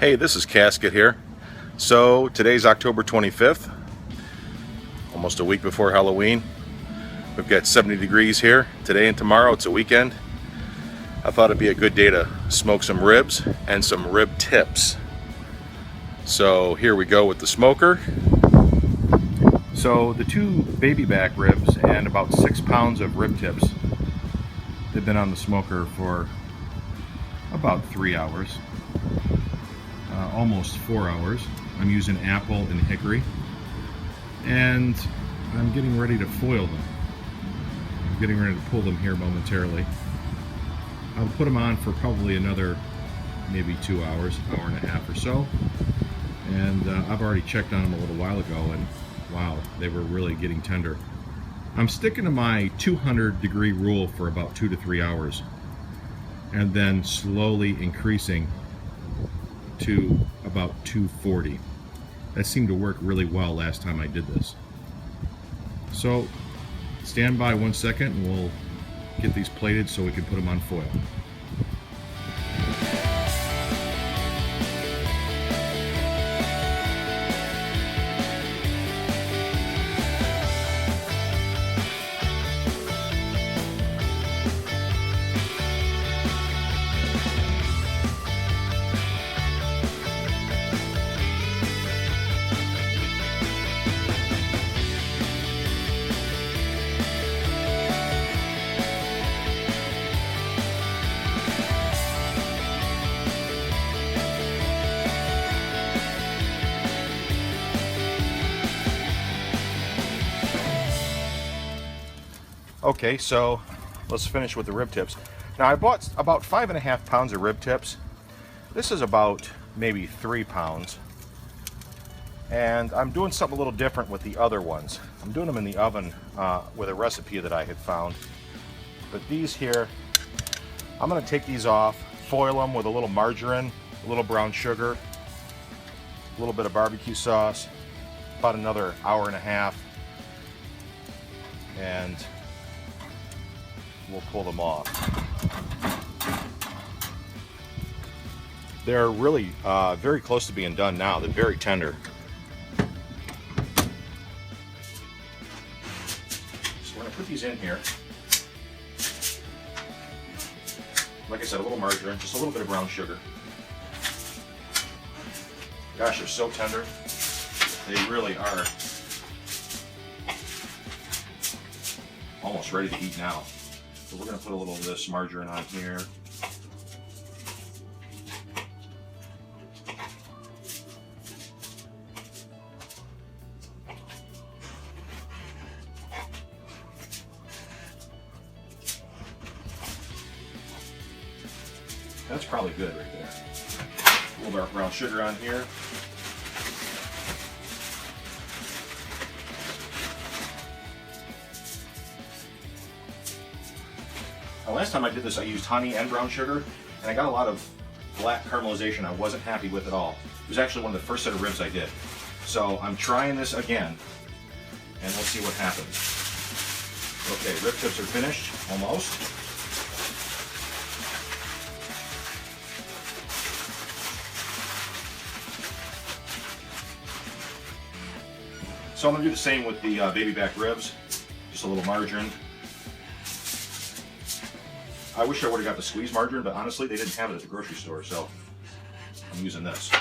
Hey, this is Casket here. So today's October 25th, almost a week before Halloween. We've got 70 degrees here today and tomorrow. It's a weekend. I thought it'd be a good day to smoke some ribs and some rib tips. So here we go with the smoker. So the two baby back ribs and about 6 pounds of rib tips, they've been on the smoker for about 3 hours. Almost 4 hours. I'm using apple and hickory, and I'm getting ready to foil them. I'm getting ready to pull them here momentarily. I'll put them on for probably another maybe 2 hours, hour and a half or so, and I've already checked on them a little while ago, and wow, they were really getting tender. I'm sticking to my 200-degree rule for about 2 to 3 hours, and then slowly increasing to about 240. That seemed to work really well last time I did this. So stand by 1 second and we'll get these plated so we can put them on foil. Okay, so let's finish with the rib tips. Now I bought about 5.5 pounds of rib tips. This is about maybe 3 pounds. And I'm doing something a little different with the other ones. I'm doing them in the oven with a recipe that I had found. But these here, I'm gonna take these off, foil them with a little margarine, a little brown sugar, a little bit of barbecue sauce, about another hour and a half. And we'll pull them off. They're really very close to being done now. They're very tender. So we're going to put these in here. Like I said, a little margarine, just a little bit of brown sugar. Gosh, they're so tender. They really are almost ready to eat now. So we're going to put a little of this margarine on here. That's probably good right there. A little dark brown sugar on here. Now, last time I did this, I used honey and brown sugar, and I got a lot of black caramelization I wasn't happy with at all. It was actually one of the first set of ribs I did. So I'm trying this again, and we'll see what happens. Okay, rib tips are finished, almost. So I'm going to do the same with the baby back ribs, just a little margarine. I wish I would have got the squeeze margarine, but honestly, they didn't have it at the grocery store, so I'm using this.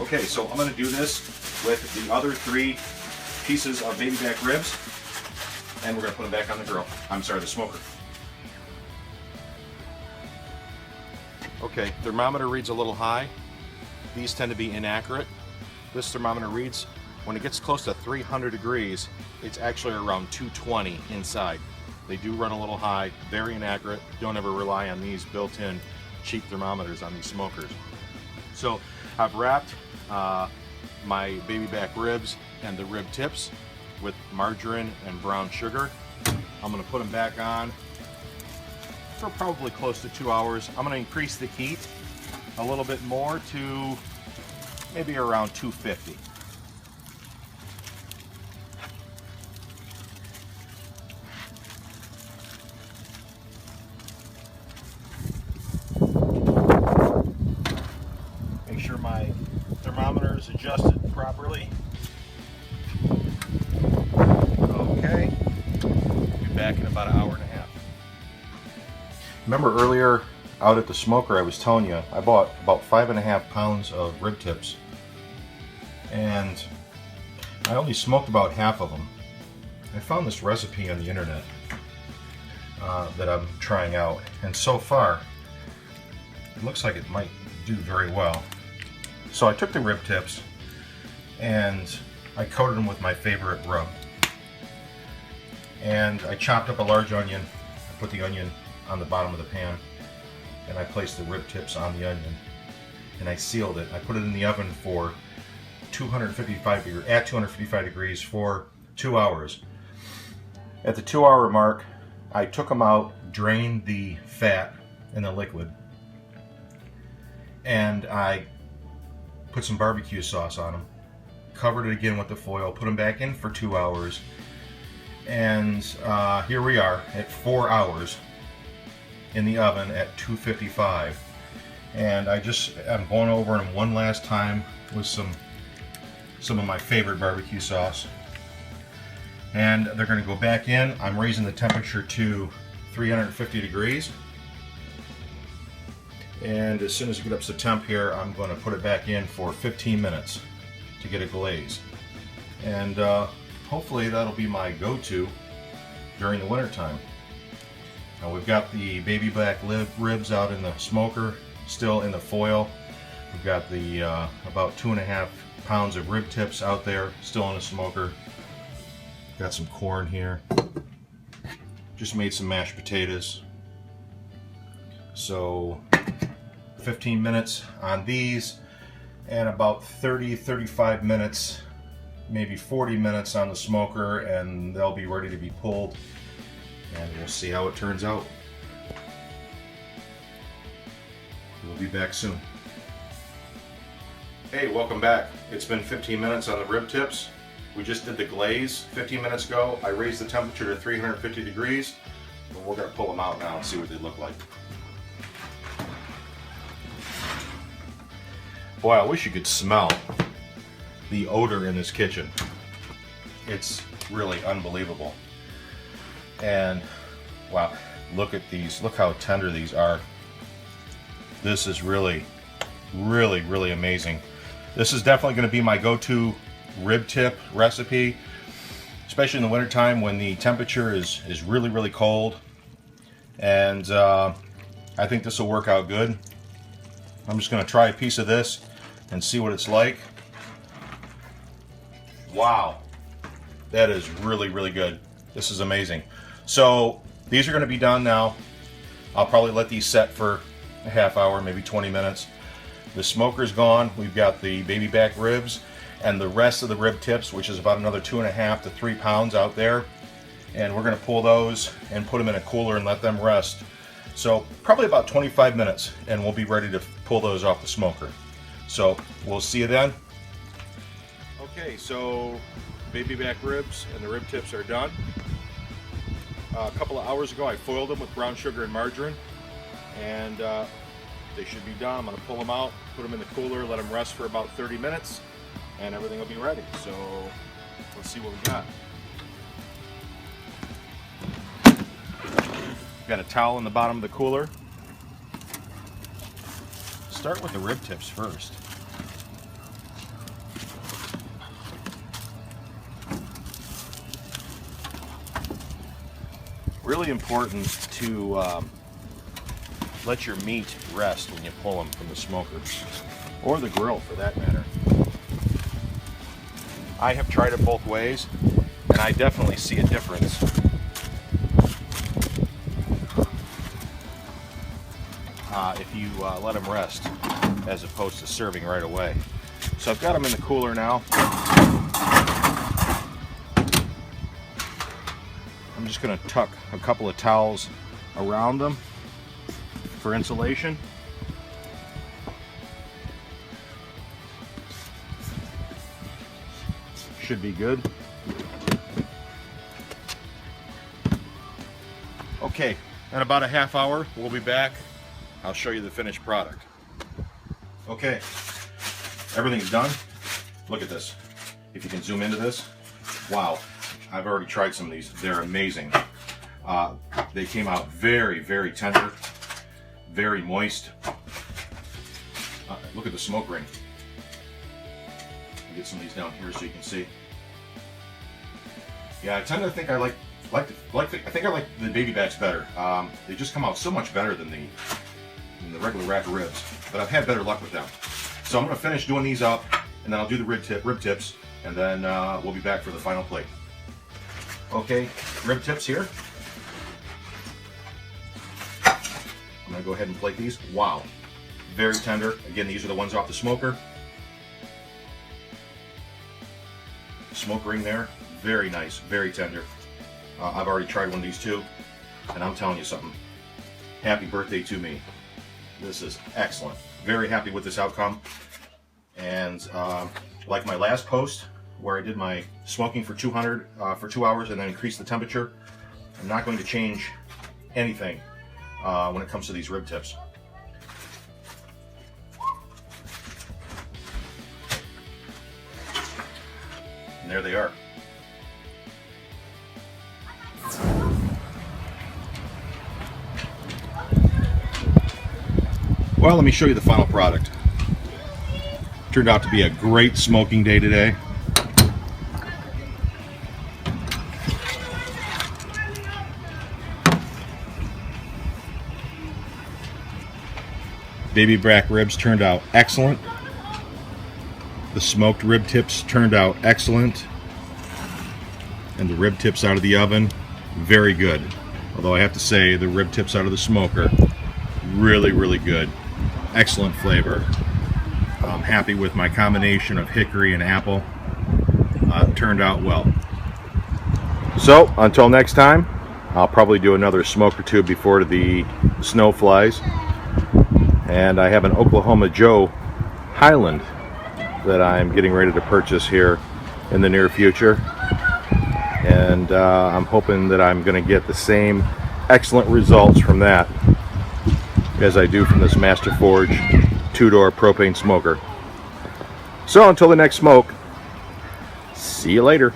Okay, so I'm going to do this with the other 3 pieces of baby back ribs, and we're going to put them back on the grill. I'm sorry, the smoker. Okay, thermometer reads a little high. These tend to be inaccurate. This thermometer reads, when it gets close to 300 degrees, it's actually around 220 inside. They do run a little high, very inaccurate. Don't ever rely on these built-in cheap thermometers on these smokers. So I've wrapped my baby back ribs and the rib tips with margarine and brown sugar. I'm gonna put them back on for probably close to 2 hours. I'm going to increase the heat a little bit more to maybe around 250. about an hour and a half. Remember earlier out at the smoker I was telling you I bought about 5.5 pounds of rib tips, and I only smoked about half of them. I found this recipe on the internet that I'm trying out, and so far it looks like it might do very well. So I took the rib tips and I coated them with my favorite rub, and I chopped up a large onion. I put the onion on the bottom of the pan, and I placed the rib tips on the onion, and I sealed it. I put it in the oven for 255 degrees for 2 hours. At the 2 hour mark, I took them out, drained the fat and the liquid, and I put some barbecue sauce on them, covered it again with the foil, put them back in for 2 hours, and here we are at 4 hours in the oven at 255. And I'm going over them one last time with some of my favorite barbecue sauce, and they're going to go back in. I'm raising the temperature to 350 degrees, and as soon as it gets up to temp here, I'm going to put it back in for 15 minutes to get a glaze, and hopefully that'll be my go-to during the winter time. Now we've got the baby back ribs out in the smoker, still in the foil. We've got the about 2.5 pounds of rib tips out there, still in the smoker. Got some corn here. Just made some mashed potatoes. So 15 minutes on these, and about 30-35 minutes, maybe 40 minutes on the smoker, and they'll be ready to be pulled, and we'll see how it turns out. We'll be back soon. Hey, welcome back. It's been 15 minutes on the rib tips. We just did the glaze 15 minutes ago. I raised the temperature to 350 degrees, but we're going to pull them out now and see what they look like. Boy, I wish you could smell the odor in this kitchen. It's really unbelievable. And wow, look at these. Look how tender these are. This is really, really, really amazing. This is definitely going to be my go-to rib tip recipe, especially in the wintertime when the temperature is really, really cold. And I think this will work out good. I'm just going to try a piece of this and see what it's like. Wow, that is really, really good. This is amazing. So these are going to be done now. I'll probably let these set for a half hour, maybe 20 minutes. The smoker's gone. We've got the baby back ribs and the rest of the rib tips, which is about another 2.5 to 3 pounds out there. And we're going to pull those and put them in a cooler and let them rest. So probably about 25 minutes, and we'll be ready to pull those off the smoker. So we'll see you then. Okay, so baby back ribs and the rib tips are done. A couple of hours ago I foiled them with brown sugar and margarine, and they should be done. I'm going to pull them out, put them in the cooler, let them rest for about 30 minutes, and everything will be ready. So let's see what we got. Got a towel in the bottom of the cooler. Start with the rib tips first. Really important to let your meat rest when you pull them from the smoker, or the grill for that matter. I have tried it both ways, and I definitely see a difference. If you let them rest as opposed to serving right away. So I've got them in the cooler now. I'm just going to tuck a couple of towels around them for insulation. Should be good. Okay, in about a half hour we'll be back. I'll show you the finished product. Okay, everything's done. Look at this. If you can zoom into this, wow, I've already tried some of these. They're amazing. They came out very, very tender, very moist. Look at the smoke ring. I'll get some of these down here so you can see. Yeah, I tend to think I I think I like the baby backs better. They just come out so much better than the regular rack of ribs, but I've had better luck with them. So I'm going to finish doing these up, and then I'll do the rib tips, and then we'll be back for the final plate. Okay, rib tips here. I'm going to go ahead and plate these. Wow, very tender. Again, these are the ones off the smoker. Smoke ring there, very nice, very tender. I've already tried one of these too, and I'm telling you something. Happy birthday to me. This is excellent. Very happy with this outcome. And like my last post, where I did my smoking for 200 for 2 hours and then increased the temperature, I'm not going to change anything when it comes to these rib tips. And there they are. Well, let me show you the final product. Turned out to be a great smoking day today. Baby back ribs turned out excellent. The smoked rib tips turned out excellent. And the rib tips out of the oven, very good. Although I have to say, the rib tips out of the smoker, really, really good. Excellent flavor. I'm happy with my combination of hickory and apple. Turned out well. So, until next time, I'll probably do another smoke or two before the snow flies. And I have an Oklahoma Joe Highland that I'm getting ready to purchase here in the near future. And I'm hoping that I'm going to get the same excellent results from that as I do from this Master Forge 2-door propane smoker. So until the next smoke, see you later.